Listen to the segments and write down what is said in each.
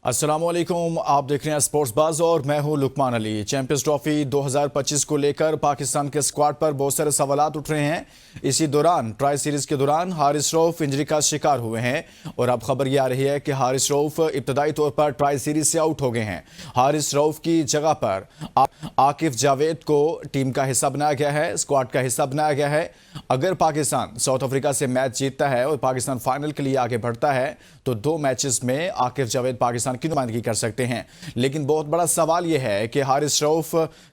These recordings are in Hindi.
अस्सलामुअलैकुम, आप देख रहे हैं स्पोर्ट्स बाज और मैं हूं लुकमान अली। चैंपियंस ट्रॉफी 2025 को लेकर पाकिस्तान के स्क्वाड पर बहुत सारे सवालात उठ रहे हैं। इसी दौरान ट्राई सीरीज के दौरान हारिस रऊफ इंजरी का शिकार हुए हैं और अब खबर यह आ रही है कि हारिस रऊफ इब्तदाई तौर पर ट्राई सीरीज से आउट हो गए हैं। हारिस रऊफ की जगह पर आकिफ जावेद को टीम का हिस्सा बनाया गया है, स्क्वाड का हिस्सा बनाया गया है। अगर पाकिस्तान साउथ अफ्रीका से मैच जीतता है और पाकिस्तान फाइनल के लिए आगे बढ़ता है तो 2 मैचेस में आकिफ जावेद पाकिस्तान की नुमाइंदगी कर सकते हैं। लेकिन बहुत बड़ा सवाल यह है कि हारिस रऊफ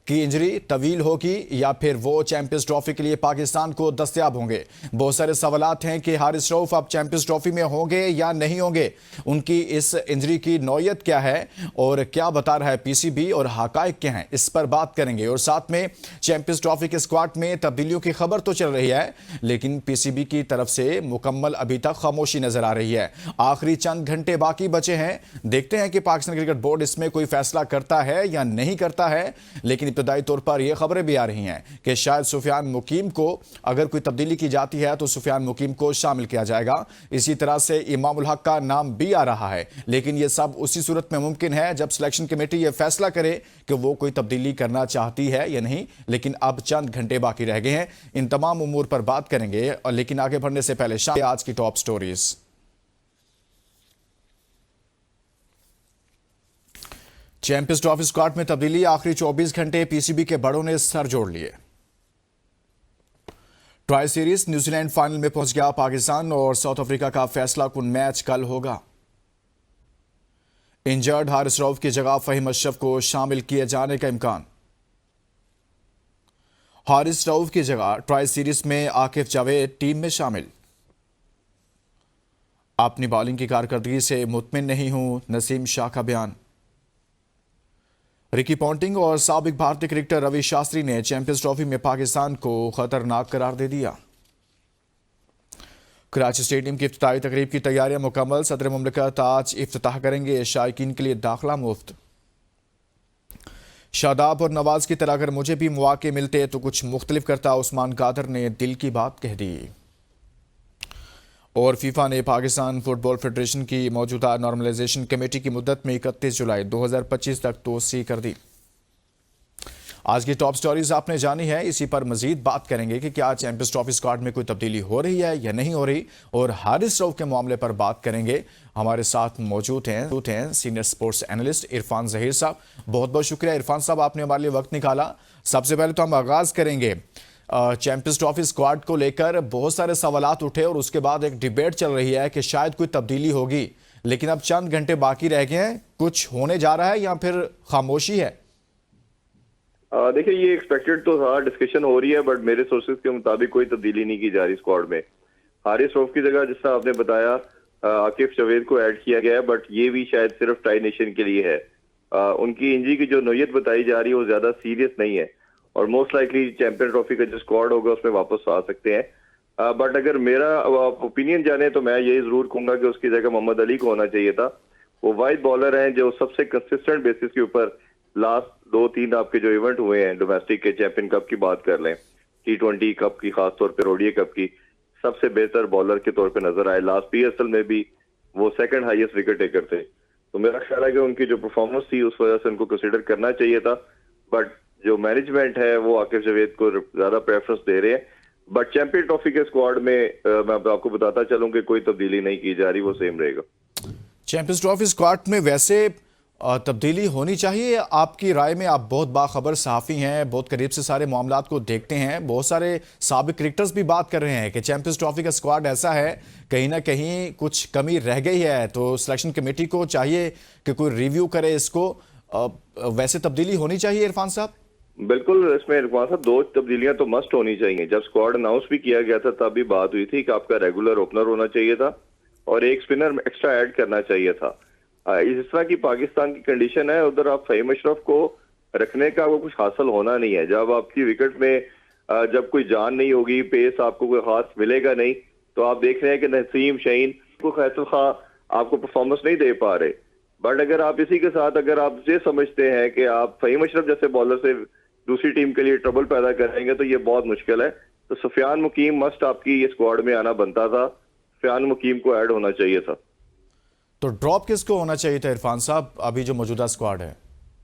की इंजरी तवील होगी या फिर वो चैंपियंस ट्रॉफी के लिए पाकिस्तान को दस्तयाब होंगे। बहुत सारे सवालात हैं कि हारिस रऊफ अब चैंपियंस ट्रॉफी में होंगे या नहीं होंगे, उनकी इस इंजरी की नौयत क्या है और क्या बता रहा है पीसीबी और हकायक क्या हैं, इस पर बात करेंगे। और साथ में चैंपियंस ट्रॉफी के स्क्वाड में तब्दीलियों की खबर तो चल रही है, लेकिन पीसीबी की तरफ से मुकम्मल अभी तक खामोशी नजर आ रही है। आखिरी चंद घंटे बाकी बचे हैं, देखते हैं कि पाकिस्तान क्रिकेट बोर्ड इसमें कोई फैसला करता है या नहीं करता है। लेकिन इब्तदाई तौर पर यह खबरें भी आ रही हैं कि शायद सुफियान मुकीम को, अगर कोई तब्दीली की जाती है तो सुफियान मुकीम को शामिल किया जाएगा। इसी तरह से इमामुल हक का नाम भी आ रहा है, लेकिन यह सब उसी सूरत में मुमकिन है जब सिलेक्शन कमेटी यह फैसला करे कि वो कोई तब्दीली करना चाहती है या नहीं। लेकिन अब चंद घंटे बाकी रह गए हैं, इन तमाम उमूर पर बात करेंगे। और लेकिन आगे बढ़ने से पहले आज की top stories. Champions trophy squad में तब्दीली, आखिरी 24 घंटे पीसीबी के बड़ों ने सर जोड़ लिए। ट्राई सीरीज न्यूजीलैंड फाइनल में पहुंच गया पाकिस्तान और साउथ अफ्रीका का फैसला कुन मैच कल होगा। इंजर्ड हारिस रऊफ की जगह फहीम अशरफ को शामिल किए जाने का इम्कान। हारिस रऊफ की जगह ट्राई सीरीज में आकिफ जावेद टीम में शामिल। अपनी बॉलिंग की कारकर्दगी से मुतमिन नहीं हूं, नसीम शाह का बयान। रिकी पॉन्टिंग और साबिक भारतीय क्रिकेटर रवि शास्त्री ने चैंपियंस ट्रॉफी में पाकिस्तान को खतरनाक करार दे दिया। कराची स्टेडियम की इफ्तिताही तकरीब की तैयारियां मुकम्मल, सदर मुमलिकत आज इफ्तिताह करेंगे, शायकीन के लिए दाखिला मुफ्त। शादाब और नवाज की तरह अगर मुझे भी मौके मिलते तो कुछ मुख्तलिफ करता, उस्मान कादर ने दिल की बात कह दी। और फीफा ने पाकिस्तान फुटबॉल फेडरेशन की मौजूदा नॉर्मलाइजेशन कमेटी की मुद्दत में 31 जुलाई 2025 तक तोसी कर दी। आज की टॉप स्टोरीज आपने जानी है, इसी पर मजीद बात करेंगे कि क्या चैंपियंस ट्रॉफी स्क्वाड में कोई तब्दीली हो रही है या नहीं हो रही, और हारिस रऊफ के मामले पर बात करेंगे। हमारे साथ मौजूद हैं senior sports analyst Irfan Zaheer साहब। बहुत बहुत शुक्रिया इरफान साहब, आपने हमारे लिए वक्त निकाला। सबसे पहले तो हम आगाज करेंगे चैंपियंस ट्रॉफी स्क्वाड को लेकर बहुत सारे सवालात उठे और उसके बाद एक डिबेट चल रही है कि शायद कोई तब्दीली होगी, लेकिन अब चंद घंटे बाकी रह गए हैं, कुछ होने जा रहा है या फिर खामोशी है? देखिए, ये एक्सपेक्टेड तो था, डिस्कशन हो रही है, बट मेरे सोर्सेज के मुताबिक कोई तब्दीली नहीं की जा रही स्क्वाड में। हारिस रऊफ की जगह, जिस तरह आपने बताया, आकिफ जावेद को ऐड किया गया है, बट ये भी शायद सिर्फ ट्राई नेशन के लिए है। उनकी इंजरी की जो नोयत बताई जा रही है वो ज्यादा सीरियस नहीं है और मोस्ट लाइकली चैंपियन ट्रॉफी का जो स्क्वाड होगा उसमें वापस आ सकते हैं। बट अगर मेरा ओपिनियन जाने तो मैं ये जरूर कहूंगा कि उसकी जगह मोहम्मद अली को होना चाहिए था। वो वाइड बॉलर हैं जो सबसे कंसिस्टेंट बेसिस के ऊपर लास्ट 2-3 आपके जो इवेंट हुए हैं, डोमेस्टिक के चैंपियन कप की बात कर लें, T20 कप की, खासतौर पर ओडीआई कप की, सबसे बेहतर बॉलर के तौर पर नजर आए। लास्ट PSL में भी वो सेकंड हाईएस्ट विकेट टेकर थे। तो मेरा ख्याल है कि उनकी जो परफॉर्मेंस थी उस वजह से उनको कंसिडर करना चाहिए था, बट जो मैनेजमेंट है वो आकिफ जावेद को ज्यादा प्रेफरेंस दे रहे हैं। बट चैंपियन ट्रॉफी के स्क्वाड में मैं आपको बताता चलूं कि कोई तब्दीली नहीं की जा रही, वो सेम रहेगा। चैंपियंस ट्रॉफी स्क्वाड में वैसे तब्दीली होनी चाहिए, आपकी राय में? आप बहुत बाखबर सहाफ़ी हैं, बहुत करीब से सारे मामलात को देखते हैं। बहुत सारे साबिक क्रिकेटर्स भी बात कर रहे हैं कि चैंपियंस ट्रॉफी का स्क्वाड ऐसा है, कहीं ना कहीं कुछ कमी रह गई है, तो सिलेक्शन कमेटी को चाहिए कि कोई रिव्यू करे इसको। वैसे तब्दीली होनी चाहिए इरफान साहब? बिल्कुल, इसमें इरफान साहब 2 तब्दीलियां तो मस्ट होनी चाहिए। जब स्क्वाड अनाउंस भी किया गया था तब भी बात हुई थी कि आपका रेगुलर ओपनर होना चाहिए था और एक स्पिनर एक्स्ट्रा ऐड करना चाहिए था। इस तरह की पाकिस्तान की कंडीशन है, उधर आप फहीम अशरफ को रखने का वो कुछ हासिल होना नहीं है। जब आपकी विकेट में जब कोई जान नहीं होगी, पेस आपको कोई खास मिलेगा नहीं, तो आप देख रहे हैं कि नसीम शाहीन को फैसल खां आपको परफॉर्मेंस नहीं दे पा रहे। बट अगर आप इसी के साथ अगर आप ये समझते हैं कि आप फहीम अशरफ जैसे बॉलर से दूसरी टीम के लिए ट्रबल पैदा करेंगे तो ये बहुत मुश्किल है। तो सुफियान मुकीम मस्ट आपकी ये स्क्वाड में आना बनता था, सुफियान मुकीम को ऐड होना चाहिए था। तो ड्रॉप किसको होना चाहिए था इरफान साहब, अभी जो मौजूदा स्क्वाड है?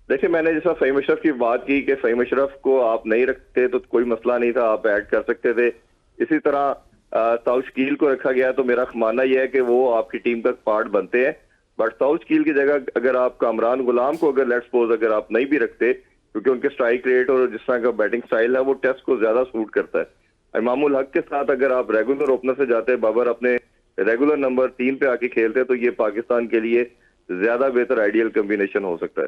देखिए, मैंने जैसा फहीम अशरफ की बात की कि फहीम अशरफ को आप नहीं रखते तो कोई मसला नहीं था, आप ऐड कर सकते थे। इसी तरह साउथ कील को रखा गया तो मेरा मानना यह है कि वो आपकी टीम का पार्ट बनते हैं। बट साउथ कील की जगह अगर आप कामरान गुलाम को अगर लेट्स सपोज अगर आप नहीं भी रखते, क्योंकि उनके स्ट्राइक रेट और जिस तरह का बैटिंग स्टाइल है वो टेस्ट को ज्यादा सूट करता है। इमामुल हक के साथ अगर आप रेगुलर ओपनर से जाते, बाबर अपने रेगुलर नंबर 3 पे आके खेलते, तो ये पाकिस्तान के लिए ज्यादा बेहतर आइडियल कॉम्बिनेशन हो सकता है।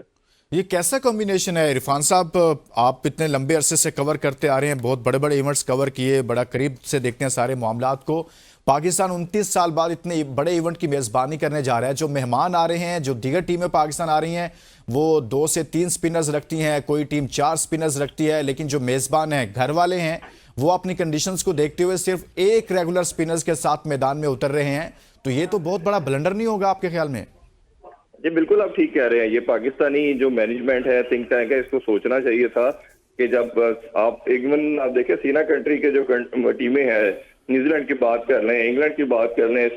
ये कैसा कॉम्बिनेशन है इरफान साहब? आप इतने लंबे अरसे से कवर करते आ रहे हैं, बहुत बड़े बड़े इवेंट्स कवर किए, बड़ा करीब से देखते हैं सारे मामलात को। पाकिस्तान 29 साल बाद इतने बड़े इवेंट की मेजबानी करने जा रहा है। जो मेहमान आ रहे हैं, जो दीगर टीमें पाकिस्तान आ रही हैं, वो 2 से 3 स्पिनर्स रखती हैं, कोई टीम 4 स्पिनर्स रखती है, लेकिन जो मेजबान है, घर वाले हैं, वो अपनी कंडीशंस को देखते हुए सिर्फ एक रेगुलर स्पिनर्स के साथ मैदान में उतर रहे हैं। तो ये तो बहुत बड़ा ब्लंडर नहीं होगा आपके ख्याल में? जी बिल्कुल, आप ठीक कह रहे हैं। ये पाकिस्तानी जो मैनेजमेंट है, थिंक टैंक है, इसको सोचना चाहिए था कि जब आप इवन आप देखें सीना कंट्री के जो टीमें हैं, न्यूजीलैंड की बात कर लें, इंग्लैंड की बात कर लें,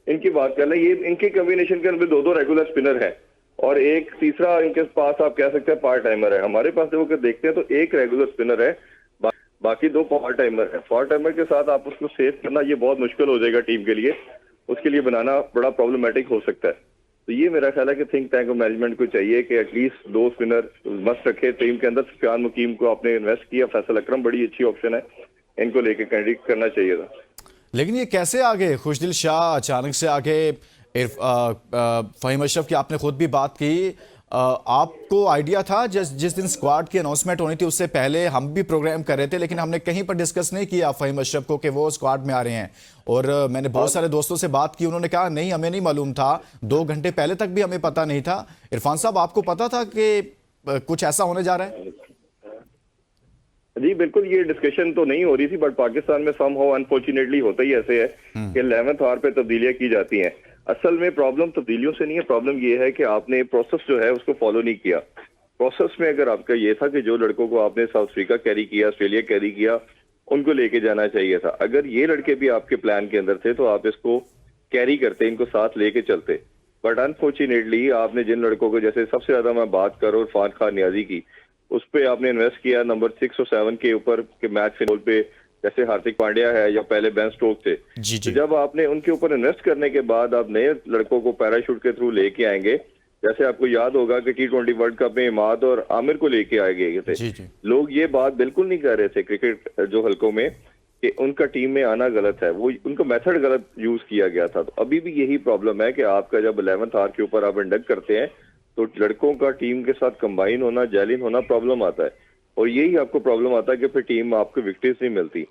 इनकी बात कर लें, ये इनके कॉम्बिनेशन के अंदर 2-2 रेगुलर स्पिनर है और एक तीसरा इनके पास आप कह सकते हैं पार्ट टाइमर है। हमारे पास जब देखते हैं तो एक रेगुलर स्पिनर है, बाकी 2 पार्ट टाइमर है। पार्ट टाइमर के साथ आप उसको सेव करना ये बहुत मुश्किल हो जाएगा टीम के लिए, उसके लिए बनाना बड़ा प्रॉब्लमेटिक हो सकता है। तो ये मेरा ख्याल है कि थिंक टैंक और मैनेजमेंट को चाहिए कि एटलीस्ट 2 स्पिनर मस्ट रखे टीम के अंदर। सुफियान मुकीम को आपने इन्वेस्ट किया, फैसल अकरम बड़ी अच्छी ऑप्शन है, इनको लेके कैंडिडेट करना चाहिए था। लेकिन ये कैसे आ गए खुशदिल शाह अचानक से आ गए? फहीम अशरफ की आपने खुद भी बात की। आपको आइडिया था जिस दिन स्क्वाड की अनाउंसमेंट होनी थी उससे पहले हम भी प्रोग्राम कर रहे थे, लेकिन हमने कहीं पर डिस्कस नहीं किया फहीम अशरफ को कि वो स्क्वाड में आ रहे हैं। और मैंने बहुत सारे दोस्तों से बात की, उन्होंने कहा नहीं हमें नहीं मालूम था, 2 घंटे पहले तक भी हमें पता नहीं था। इरफान साहब, आपको पता था कि कुछ ऐसा होने जा रहा है? जी बिल्कुल, ये डिस्कशन तो नहीं हो रही थी, बट पाकिस्तान में समहाउ अनफॉर्चुनेटली होता ही ऐसे है कि 11th आवर पे तब्दीलियां की जाती हैं। असल में प्रॉब्लम तब्दीलियों से नहीं है, प्रॉब्लम ये है कि आपने प्रोसेस जो है उसको फॉलो नहीं किया। प्रोसेस में अगर आपका ये था कि जो लड़कों को आपने साउथ अफ्रीका कैरी किया, ऑस्ट्रेलिया कैरी किया, उनको लेके जाना चाहिए था। अगर ये लड़के भी आपके प्लान के अंदर थे तो आप इसको कैरी करते, इनको साथ लेके चलते। बट अनफॉर्चुनेटली आपने जिन लड़कों को, जैसे सबसे ज्यादा मैं बात करूं इरफान खान नियाजी की, उस पे आपने इन्वेस्ट किया नंबर 6 और 7 के ऊपर के मैच फिनोल पे, जैसे हार्दिक पांड्या है या पहले बेन स्टोक्स थे। जी जी। तो जब आपने उनके ऊपर इन्वेस्ट करने के बाद आप नए लड़कों को पैराशूट के थ्रू लेके आएंगे, जैसे आपको याद होगा कि T20 वर्ल्ड कप में इमाद और आमिर को लेके आए गए थे। जी जी। लोग ये बात बिल्कुल नहीं कर रहे थे क्रिकेट जो हलकों में कि उनका टीम में आना गलत है, वो उनका मेथड गलत यूज किया गया था। तो अभी भी यही प्रॉब्लम है कि आपका जब 11th आवर के ऊपर आप इंडक्ट करते हैं तो लड़कों का टीम के साथ कंबाइन होना, जेलिन होना प्रॉब्लम आता है, और यही आपको प्रॉब्लम आता है कि फिर टीम आपको विक्ट्रीज नहीं मिलती।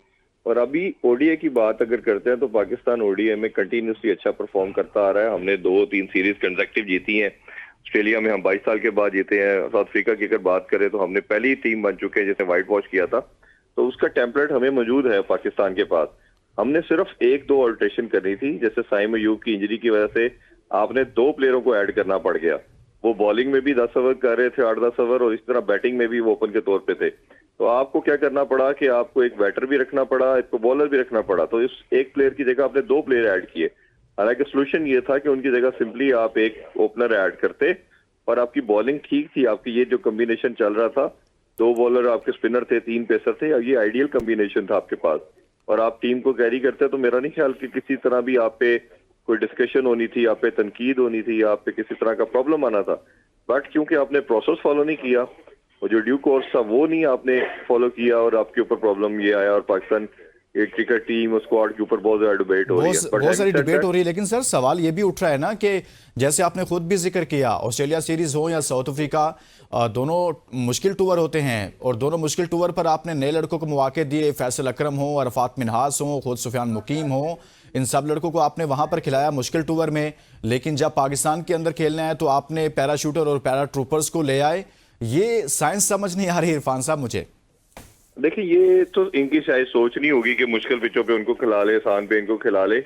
और अभी ओडीआई की बात अगर करते हैं तो पाकिस्तान ओडीआई में कंटिन्यूसली अच्छा परफॉर्म करता आ रहा है। हमने 2-3 सीरीज कंसेक्टिव जीती हैं। ऑस्ट्रेलिया में हम 22 साल के बाद जीते हैं। साउथ अफ्रीका की अगर बात करें तो हमने पहली टीम बन चुके हैं जिसने व्हाइट वॉश किया था, तो उसका टेम्पलेट हमें मौजूद है पाकिस्तान के पास। हमने सिर्फ 1-2 ऑल्ट्रेशन करनी थी, जैसे साइम अयूब की इंजरी की वजह से आपने 2 प्लेयरों को ऐड करना पड़ गया। वो बॉलिंग में भी 10 ओवर कर रहे थे, 8-10 ओवर, और इस तरह बैटिंग में भी वो ओपन के तौर पे थे। तो आपको क्या करना पड़ा कि आपको एक बैटर भी रखना पड़ा, एक बॉलर भी रखना पड़ा। तो इस एक प्लेयर की जगह आपने 2 प्लेयर ऐड किए। हालांकि सोल्यूशन ये था कि उनकी जगह सिंपली आप एक ओपनर ऐड करते और आपकी बॉलिंग ठीक थी। आपकी ये जो कॉम्बिनेशन चल रहा था, 2 बॉलर आपके स्पिनर थे, 3 पेसर थे, ये आइडियल कॉम्बिनेशन था आपके पास, और आप टीम को कैरी करते। तो मेरा नहीं ख्याल कि किसी तरह भी आप पे कोई डिस्कशन होनी थी, आप पे तनकीद होनी थी, आप पे किसी तरह का प्रॉब्लम आना था। बट क्योंकि आपने प्रोसेस फॉलो नहीं किया, और जो ड्यू कोर्स था वो नहीं आपने फॉलो किया, और आपके ऊपर प्रॉब्लम ये आया। और पाकिस्तान एक क्रिकेट टीम और स्क्वाड के ऊपर बहुत ज्यादा डिबेट हो रही है, बहुत सारी डिबेट हो रही है। लेकिन सर सवाल ये भी उठ रहा है ना कि जैसे आपने खुद भी जिक्र किया, ऑस्ट्रेलिया सीरीज हो या साउथ अफ्रीका, दोनों मुश्किल टूर होते हैं, और दोनों मुश्किल टूर पर आपने नए लड़कों को मौके दिए। फैसल अकरम हो, अरफात मिन्हास हो, खुद सुफियान मुकीम हो, इन सब लड़कों को आपने वहां पर खिलाया मुश्किल टूर में। लेकिन जब पाकिस्तान के अंदर खेलना है तो आपने पैराशूटर और पैरा ट्रूपर्स को ले आए। ये साइंस समझ नहीं आ रही इरफान साहब मुझे। देखिए, ये तो इनकी शायद सोच नहीं होगी कि मुश्किल पिचों पे उनको खिला ले, आसान पे इनको खिला ले।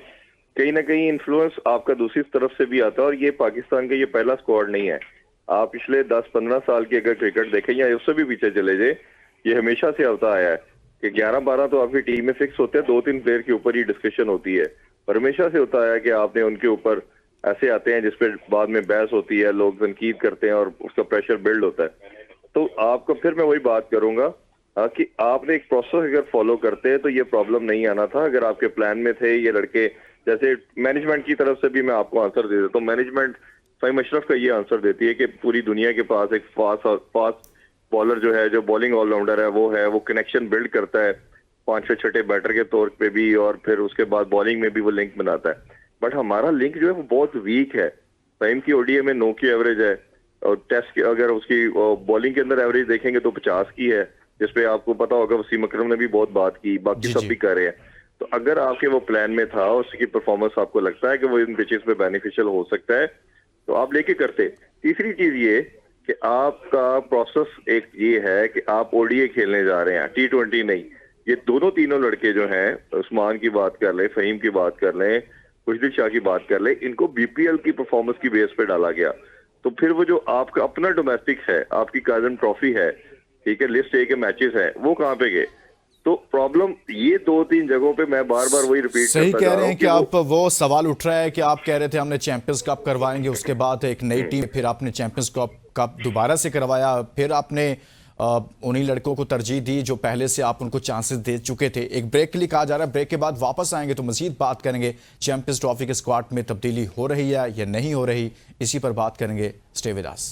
कहीं ना कहीं इन्फ्लुएंस आपका दूसरी तरफ से भी आता है, और ये पाकिस्तान का ये पहला स्क्वाड नहीं है। आप पिछले 10-15 साल की अगर क्रिकेट देखें या उससे भी पीछे चले जाए, ये हमेशा से होता आया है कि 11-12 तो आपकी टीम में फिक्स होते हैं, 2-3 प्लेयर के ऊपर ही डिस्कशन होती है। और हमेशा से होता है कि आपने उनके ऊपर ऐसे आते हैं जिसपे बाद में बहस होती है, लोग तनकीद करते हैं और उसका प्रेशर बिल्ड होता है। तो आपको फिर मैं वही बात करूंगा कि आपने एक प्रोसेस अगर फॉलो करते हैं तो ये प्रॉब्लम नहीं आना था। अगर आपके प्लान में थे ये लड़के, जैसे मैनेजमेंट की तरफ से भी मैं आपको आंसर दे देता हूँ। मैनेजमेंट फ़हीम अशरफ का ये आंसर देती है कि पूरी दुनिया के पास एक फास्ट बॉलर जो है, जो बॉलिंग ऑलराउंडर है, वो कनेक्शन बिल्ड करता है 5वें छठे बैटर के तौर पे भी, और फिर उसके बाद बॉलिंग में भी वो लिंक बनाता है। बट हमारा लिंक जो है वो बहुत वीक है। फ़हीम की ओडीआई में 9 की एवरेज है, और टेस्ट की अगर उसकी बॉलिंग के अंदर एवरेज देखेंगे तो 50 की है, जिसपे आपको पता होगा वसीम अकरम ने भी बहुत बात की, बाकी जी सब जी। भी कर रहे हैं। तो अगर आपके वो प्लान में था, उसकी परफॉर्मेंस आपको लगता है कि वो इन पिचेस पे बेनिफिशियल हो सकता है, तो आप लेके करते। तीसरी चीज ये कि आपका प्रोसेस एक ये है कि आप ओडीआई खेलने जा रहे हैं, T20 नहीं। ये दोनों तीनों लड़के जो हैं, उस्मान की बात कर लें, फ़हीम की बात कर लें, खुशदिल शाह की बात कर लें, इनको बीपीएल की परफॉर्मेंस की बेस पे डाला गया। तो फिर वो जो आपका अपना डोमेस्टिक है, आपकी काजन ट्रॉफी है, ठीक है, लिस्ट ए के मैचेस हैं, वो कहाँ पे गए? तो प्रॉब्लम ये 2-3 जगहों पे मैं बार बार वही रिपीट सही करता कह जा रहे रहा हैं हूँ कि कि आप, वो सवाल उठ रहा है कि आप कह रहे थे हमने चैंपियंस कप करवाएंगे, उसके बाद एक नई टीम, फिर आपने चैंपियंस कप दोबारा से करवाया, फिर आपने उन्हीं लड़कों को तरजीह दी जो पहले से आप उनको चांसेस दे चुके थे। एक ब्रेक के लिए कहा जा रहा है, ब्रेक के बाद वापस आएंगे तो मजीद बात करेंगे। चैंपियंस ट्रॉफी के स्क्वाड में तब्दीली हो रही है या नहीं हो रही, इसी पर बात करेंगे। Stay with us.